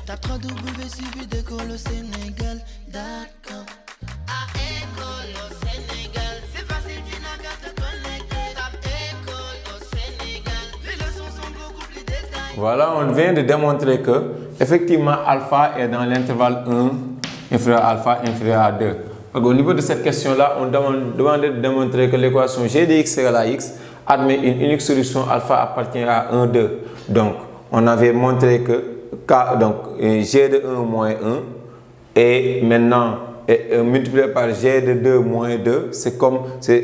Tape www.d'école au Sénégal.com. À école au Sénégal, c'est facile, tu n'as qu'à te connecter. Tape école au Sénégal, les leçons sont beaucoup plus détaillées. Voilà, on vient de démontrer que effectivement alpha est dans l'intervalle 1 inférieur à alpha inférieur à 2. Donc, au niveau de cette question-là, on demandait de démontrer que l'équation g de x égale à x admet une unique solution alpha appartient à 1, 2. Donc, on avait montré que K, donc g de 1 moins 1 et maintenant multiplié par g de 2 moins 2, c'est comme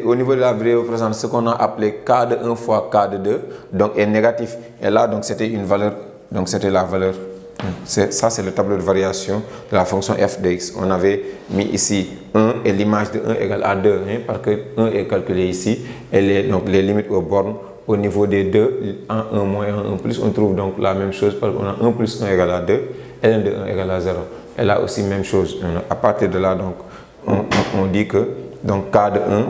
au niveau de la variable présente ce qu'on a appelé k de 1 fois k de 2, donc est négatif. Et là, donc c'était une valeur, donc c'était la valeur. Ça, c'est le tableau de variation de la fonction f de x. On avait mis ici 1 et l'image de 1 égale à 2, parce que 1 est calculé ici et donc les limites aux bornes au niveau des deux, en 1 moins 1, 1 plus, on trouve donc la même chose parce qu'on a 1 plus 1 égale à 2 et ln de 1 égale à 0. Et là aussi, même chose. À partir de là, donc, on dit que donc, k de 1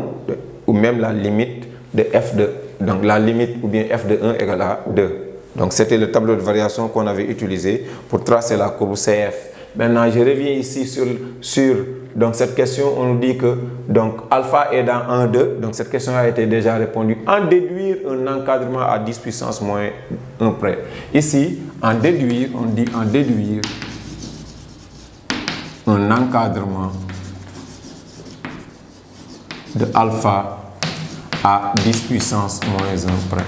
ou même la limite de f de, donc la limite ou bien f de 1 égale à 2. Donc c'était le tableau de variation qu'on avait utilisé pour tracer la courbe CF. Maintenant, je reviens ici sur donc cette question. On nous dit que donc alpha est dans 1, 2. Donc cette question a été déjà répondue. En déduire un encadrement à 10 puissance moins 1 près. Ici, en déduire, on dit en déduire un encadrement de alpha à 10 puissance moins 1 près.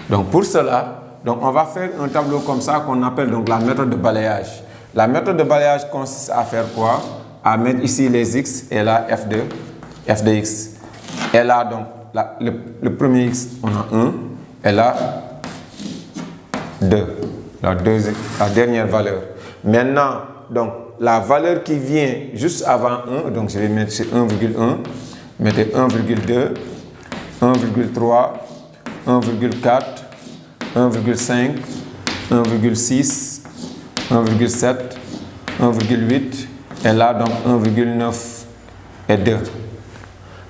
Donc pour cela, donc on va faire un tableau comme ça qu'on appelle donc la méthode de balayage. La méthode de balayage consiste à faire quoi? À mettre ici les x et là f de x. Et là donc le premier x on a 1 et là 2. La dernière valeur. Maintenant donc la valeur qui vient juste avant 1, donc je vais mettre c'est 1,1, mettez 1,2, 1,3, 1,4, 1,5, 1,6, 1,7, 1,8 et là donc 1,9 et 2.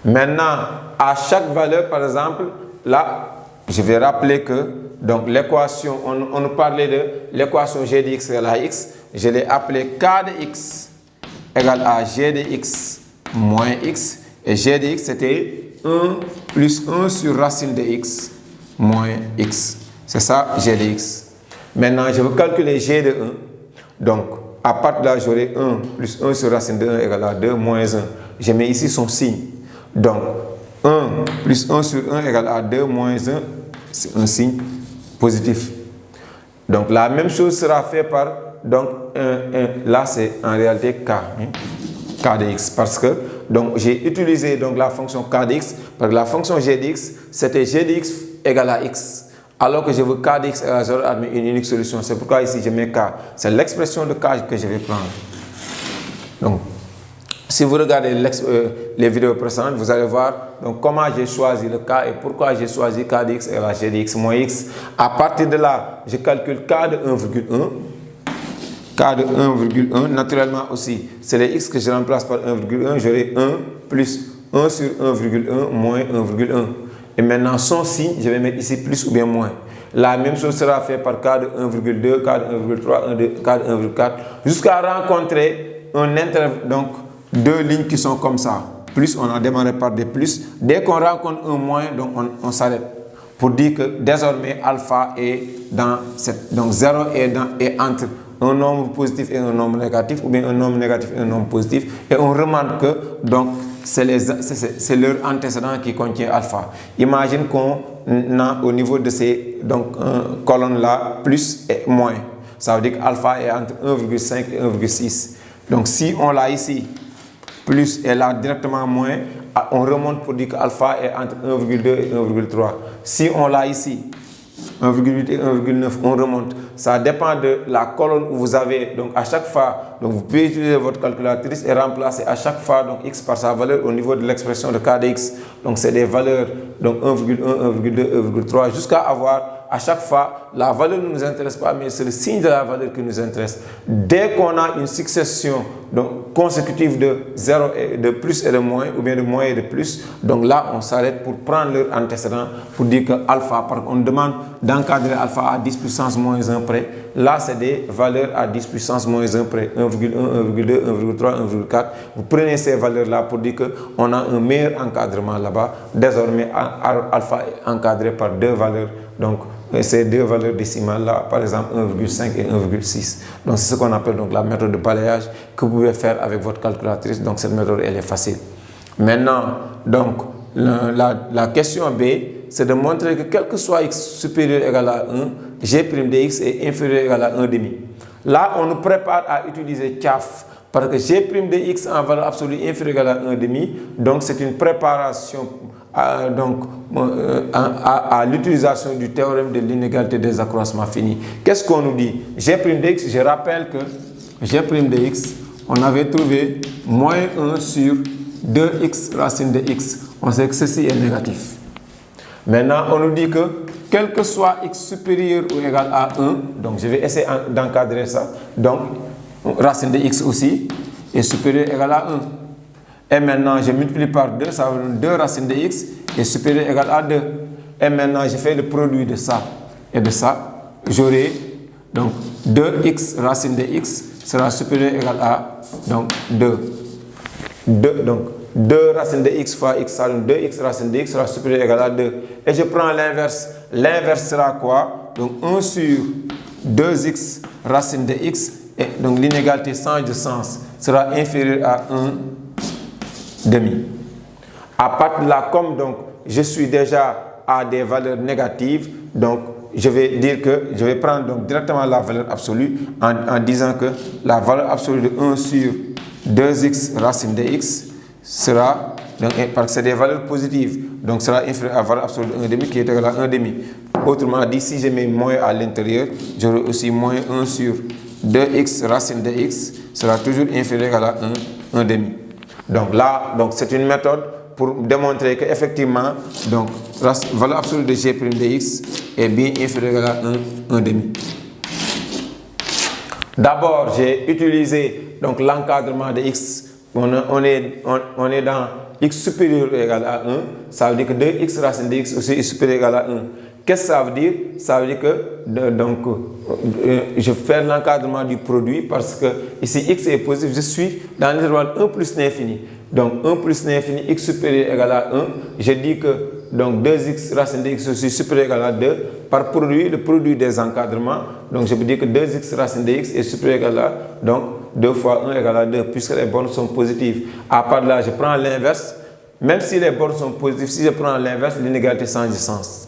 Maintenant, à chaque valeur, par exemple, là, je vais rappeler que donc l'équation, on nous parlait de l'équation g de x égale à x, je l'ai appelé k de x égale à g de x moins x et g de x c'était 1 plus 1 sur racine de x moins x. C'est ça, g de x. Maintenant, je veux calculer g de 1. Donc, à partir de là, j'aurai 1 plus 1 sur racine de 1 égale à 2 moins 1. Je mets ici son signe. Donc, 1 plus 1 sur 1 égale à 2 moins 1, c'est un signe positif. Donc, la même chose sera faite par, donc, là, c'est en réalité k, k de x. Parce que, donc, j'ai utilisé donc, la fonction k de x, parce que la fonction g de x, c'était g de x égale à x. Alors que je veux k de x égale à 0 admet une unique solution. C'est pourquoi ici je mets k. C'est l'expression de k que je vais prendre. Donc, si vous regardez les vidéos précédentes, vous allez voir donc, comment j'ai choisi le k et pourquoi j'ai choisi k de x égale à g de x moins x. À partir de là, je calcule k de 1,1. K de 1,1. Naturellement aussi, c'est les x que je remplace par 1,1. J'aurai 1 plus 1 sur 1,1 moins 1,1. Et maintenant, son signe, je vais mettre ici plus ou bien moins. La même chose sera faite par k de 1,2, k de 1,3, k de 1,4, jusqu'à rencontrer un intervalle, donc deux lignes qui sont comme ça. Plus, on a démarré par des plus. Dès qu'on rencontre un moins, donc on s'arrête. Pour dire que désormais, alpha est dans cette... Donc 0 est entre un nombre positif et un nombre négatif, ou bien un nombre négatif et un nombre positif. Et on remarque que, donc, c'est leur antécédent qui contient alpha. Imagine qu'on a au niveau de ces colonnes-là plus et moins. Ça veut dire qu'alpha est entre 1,5 et 1,6. Donc si on l'a ici, plus et là directement moins, on remonte pour dire qu'alpha est entre 1,2 et 1,3. Si on l'a ici, 1,8 et 1,9, on remonte. Ça dépend de la colonne où vous avez. Donc à chaque fois, donc vous pouvez utiliser votre calculatrice et remplacer à chaque fois donc x par sa valeur au niveau de l'expression de k de x. Donc c'est des valeurs donc 1,1, 1,2, 1,3 jusqu'à avoir à chaque fois, la valeur ne nous intéresse pas, mais c'est le signe de la valeur qui nous intéresse. Dès qu'on a une succession donc, consécutive de 0 et de plus et de moins, ou bien de moins et de plus, donc là, on s'arrête pour prendre leur antécédent pour dire que alpha, parce qu'on demande d'encadrer alpha à 10 puissance moins 1 près. Là, c'est des valeurs à 10 puissance moins 1 près, 1,1, 1,2, 1,3, 1,4. Vous prenez ces valeurs-là pour dire qu'on a un meilleur encadrement là-bas. Désormais, alpha est encadré par deux valeurs. Donc, ces deux valeurs décimales-là, par exemple 1,5 et 1,6. Donc, c'est ce qu'on appelle donc, la méthode de balayage que vous pouvez faire avec votre calculatrice. Donc, cette méthode, elle est facile. Maintenant, donc, la question B, c'est de montrer que quel que soit x supérieur ou égal à 1, g' de x est inférieur ou égal à 1 demi. Là, on nous prépare à utiliser CAF parce que g' de x en valeur absolue inférieure ou égal à 1 demi. Donc, c'est une préparation à l'utilisation du théorème de l'inégalité des accroissements finis. Qu'est-ce qu'on nous dit? G' de x, je rappelle que g' de x, on avait trouvé moins 1 sur 2x racine de x. On sait que ceci est négatif. Maintenant, on nous dit que quel que soit x supérieur ou égal à 1, donc je vais essayer d'encadrer ça, donc racine de x aussi est supérieur ou égal à 1. Et maintenant, je multiplie par 2, ça va donner 2 racines de x est supérieur ou égal à 2. Et maintenant, je fais le produit de ça et de ça. J'aurai donc 2x racine de x sera supérieur ou égal à donc 2. Donc 2 racine de x fois x, ça donne 2x racine de x sera supérieur ou égal à 2. Et je prends l'inverse. L'inverse sera quoi? Donc 1 sur 2x racine de x. Et donc l'inégalité change de sens. Sera inférieur à 1 demi. À partir de là, comme donc je suis déjà à des valeurs négatives, donc je vais dire que je vais prendre donc directement la valeur absolue en disant que la valeur absolue de 1 sur 2x racine de x sera, donc, parce que c'est des valeurs positives, donc sera inférieur à la valeur absolue de 1 demi qui est égal à 1 demi. Autrement dit, si je mets moins à l'intérieur, j'aurai aussi moins 1 sur 2x racine de x sera toujours inférieur à 1 demi. Donc là, donc c'est une méthode pour démontrer qu'effectivement, donc la valeur absolue de g' de x est bien inférieure à 1 demi. D'abord, j'ai utilisé donc l'encadrement de x. On est dans x supérieur ou égal à 1. Ça veut dire que 2x racine de x aussi est supérieur ou égal à 1. Qu'est-ce que ça veut dire? Ça veut dire que je fais l'encadrement du produit parce que ici x est positif, je suis dans l'intervalle 1 plus l'infini. Donc 1 plus l'infini, x supérieur ou égal à 1. Je dis que donc 2x racine de x aussi supérieur ou égal à 2 par produit, le produit des encadrements. Donc je peux dire que 2x racine de x est supérieur ou égal à donc 2 fois 1 égale à 2 puisque les bornes sont positives. À part de là, je prends l'inverse. Même si les bornes sont positives, si je prends l'inverse, l'inégalité change de sens.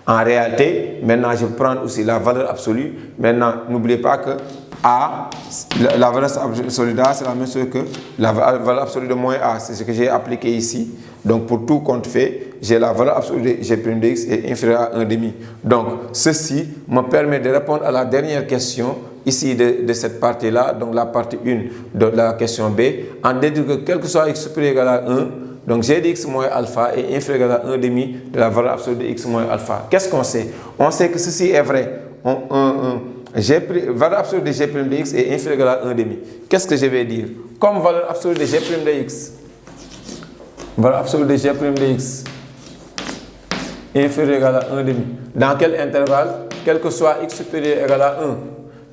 En réalité, maintenant je prends aussi la valeur absolue. Maintenant, n'oubliez pas que A, la valeur absolue d'A, c'est la même chose que la valeur absolue de moins A. C'est ce que j'ai appliqué ici. Donc pour tout compte fait, j'ai la valeur absolue de g' de x est inférieure à 1 demi. Donc ceci me permet de répondre à la dernière question ici de cette partie-là, donc la partie 1 de la question B, en déduisant que quel que soit x supérieur ou égal à 1, donc g de x moins alpha est inférieur à 1 demi de la valeur absolue de x moins alpha. Qu'est-ce qu'on sait? On sait que ceci est vrai. Valeur absolue de g' de x est inférieure à 1 demi. Qu'est-ce que je vais dire? Comme valeur absolue de g' de x, valeur absolue de g' de x inférieure à 1 demi. Dans quel intervalle? Quel que soit x supérieur ou égal à 1.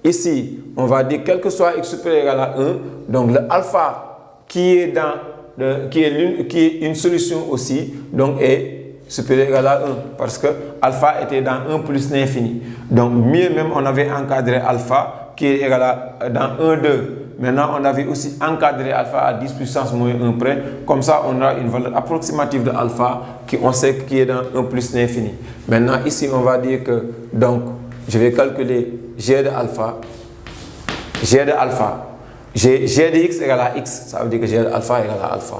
Ici, on va dire quel que soit x supérieur ou égal à 1, donc le alpha qui est une solution aussi, donc est supérieur ou égal à 1, parce que alpha était dans 1 plus l'infini. Donc mieux même, on avait encadré alpha qui est égal à dans 1, 2. Maintenant, on avait aussi encadré alpha à 10 puissance moins 1 près. Comme ça, on a une valeur approximative de alpha qui on sait qui est dans 1 plus l'infini. Maintenant, ici, on va dire que, donc, je vais calculer g de alpha. G de x égale à x. Ça veut dire que g de alpha égale à alpha.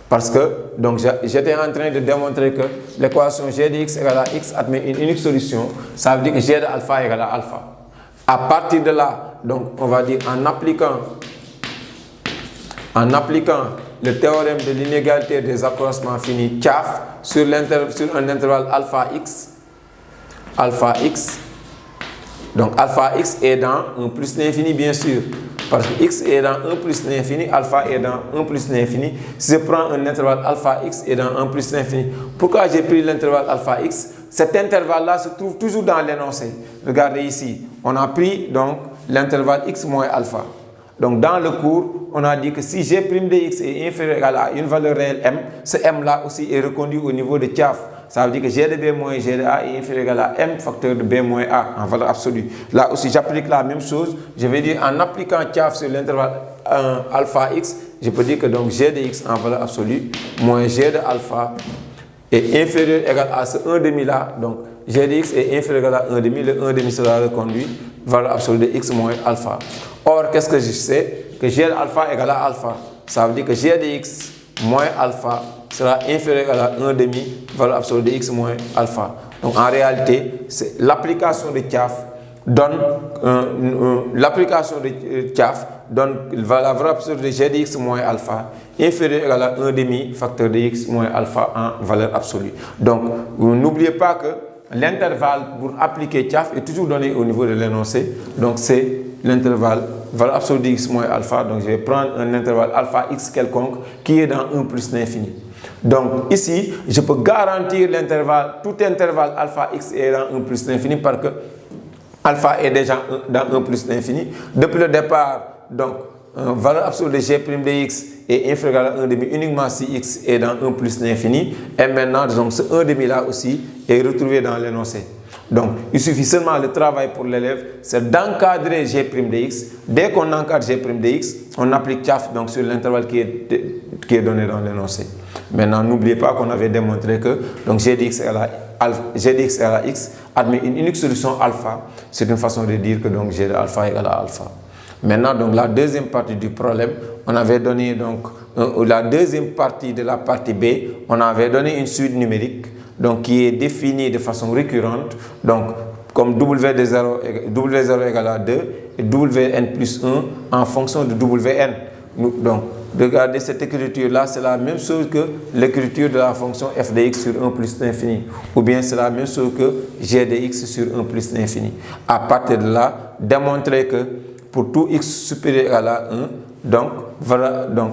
Parce que, donc, j'étais en train de démontrer que l'équation g de x égale à x admet une unique solution. Ça veut dire que g de alpha égale à alpha. À partir de là, donc, on va dire en appliquant le théorème de l'inégalité des accroissements finis CAF sur un intervalle alpha x, alpha x. Donc alpha x est dans 1 plus l'infini bien sûr. Parce que x est dans 1 plus l'infini, alpha est dans 1 plus l'infini. Si je prends un intervalle alpha x est dans 1 plus l'infini. Pourquoi j'ai pris l'intervalle alpha x? Cet intervalle-là se trouve toujours dans l'énoncé. Regardez ici, on a pris donc l'intervalle x moins alpha. Donc dans le cours, on a dit que si g' de x est inférieur ou égal à une valeur réelle m, ce m-là aussi est reconduit au niveau de Tchaf. Ça veut dire que g de b moins g de a est inférieur ou égal à m facteur de b moins a en valeur absolue. Là aussi, j'applique la même chose. Je vais dire en appliquant Tchaf sur l'intervalle alpha x, je peux dire que donc g de x en valeur absolue moins g de alpha est inférieur ou égal à ce 1 demi là. Donc g de x est inférieur ou égal à 1 demi. Le 1 demi sera reconduit valeur absolue de x moins alpha. Or, qu'est-ce que je sais? Que g de alpha égale à alpha. Ça veut dire que g de x moins alpha sera inférieur à 1 demi valeur absolue de x moins alpha. Donc en réalité, l'application de Tchaf donne la valeur absolue de g de x moins alpha inférieure à 1 demi facteur de x moins alpha en valeur absolue. Donc n'oubliez pas que l'intervalle pour appliquer Tchaf est toujours donné au niveau de l'énoncé. Donc c'est l'intervalle valeur absolue de x moins alpha. Donc je vais prendre un intervalle alpha x quelconque qui est dans 1 plus l'infini. Donc ici, je peux garantir l'intervalle, tout intervalle alpha x est dans 1 plus l'infini parce que alpha est déjà dans 1 plus l'infini. Depuis le départ, donc valeur absolue de g' de x est inférieur à 1 demi uniquement si x est dans 1 plus l'infini. Et maintenant, donc, ce 1 demi là aussi est retrouvé dans l'énoncé. Donc, il suffit seulement le travail pour l'élève, c'est d'encadrer g' de x. Dès qu'on encadre g' de x, on applique Tchaf donc sur l'intervalle qui est donné dans l'énoncé. Maintenant, n'oubliez pas qu'on avait démontré que donc g de x égale à x admet une unique solution alpha. C'est une façon de dire que donc g de alpha égale à alpha. Maintenant, donc la deuxième partie du problème, on avait donné donc la deuxième partie de la partie B, on avait donné une suite numérique donc qui est définie de façon récurrente, donc comme w0 égale à 2 et wn plus 1 en fonction de wn. Donc regardez cette écriture là, c'est la même chose que l'écriture de la fonction f de x sur 1 plus l'infini, ou bien c'est la même chose que g de x sur 1 plus l'infini. À partir de là, démontrer que pour tout x supérieur à 1, donc voilà, donc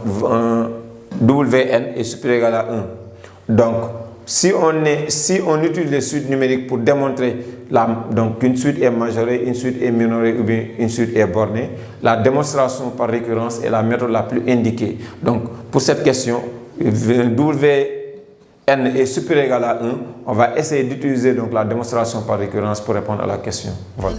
wn est supérieur à 1. Donc si on utilise les suites numériques pour démontrer donc une suite est majorée, une suite est minorée ou bien une suite est bornée, la démonstration par récurrence est la méthode la plus indiquée. Donc pour cette question, wn est supérieur à 1, on va essayer d'utiliser donc la démonstration par récurrence pour répondre à la question. Voilà.